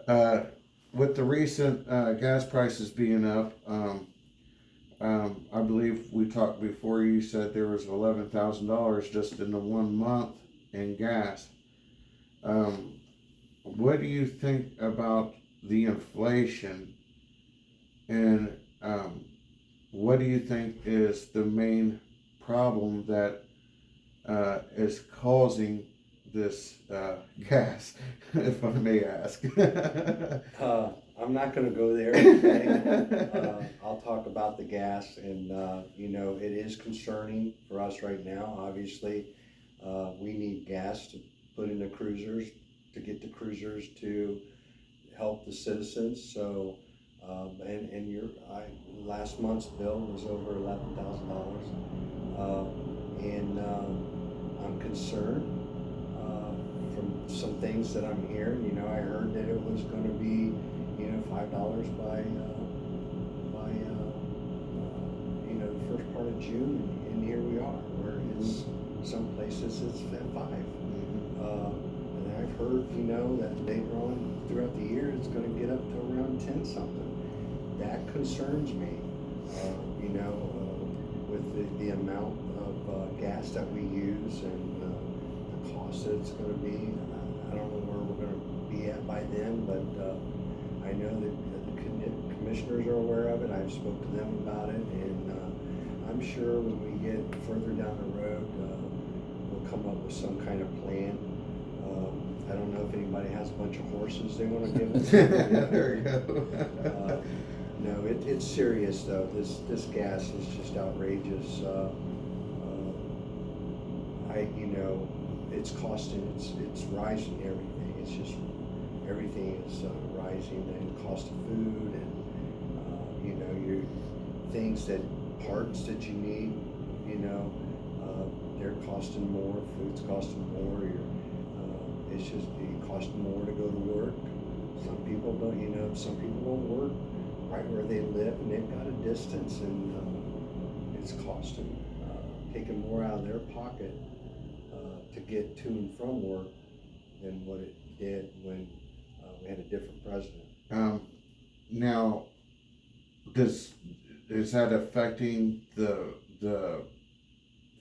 Uh, with the recent gas prices being up, I believe we talked before. You said there was $11,000 just in the 1 month in gas. Um, what do you think about the inflation, and what do you think is the main problem that is causing this gas, if I may ask? I'm not going to go there today. I'll talk about the gas, and it is concerning for us right now. Obviously, we need gas to put in the cruisers, to get the cruisers to help the citizens. So, and last month's bill was over $11,000, and I'm concerned from some things that I'm hearing. I heard that it was going to be, $5 by the first part of June, and here we are. Where it's some places it's at 5. And I've heard, that later on throughout the year it's going to get up to around 10 something. That concerns me. With the amount of gas that we use and the cost that it's going to be. I don't know where we're going to be at by then, but I know that the commissioners are aware of it. I've spoke to them about it, and I'm sure when we get further down the road, we'll come up with some kind of plan. I don't know if anybody has a bunch of horses they want to give us. There you go. No, it's serious though. This gas is just outrageous. It's costing. It's rising everything. It's just everything is rising, and the cost of food, and your things that parts that you need. They're costing more. Food's costing more. It's just it costs more to go to work. Some people don't. Some people don't work right where they live, and they've got a distance, and it's costing, taking more out of their pocket to get to and from work than what it did when we had a different president. Now, does is that affecting the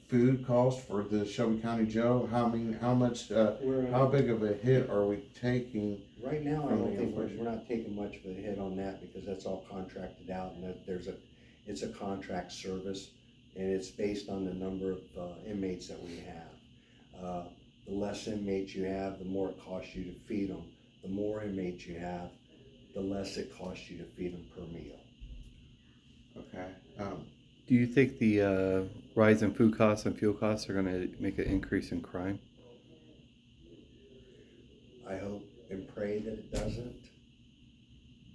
food cost for the Shelby County Jail? How much? How big of a hit are we taking? Right now, I from don't the think we're inflation? not taking much of a hit on that because that's all contracted out, and that it's a contract service, and it's based on the number of inmates that we have. The less inmates you have, the more it costs you to feed them. The more inmates you have, the less it costs you to feed them per meal. Okay. Do you think the rise in food costs and fuel costs are going to make an increase in crime? I hope and pray that it doesn't,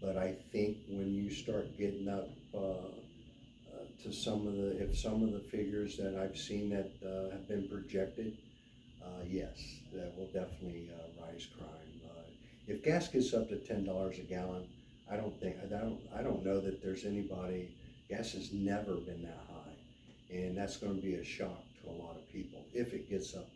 but I think when you start getting up to some of the figures that I've seen that have been projected, yes, that will definitely rise crime. If gas gets up to $10 a gallon, I don't know that there's anybody. Gas has never been that high, and that's going to be a shock to a lot of people if it gets up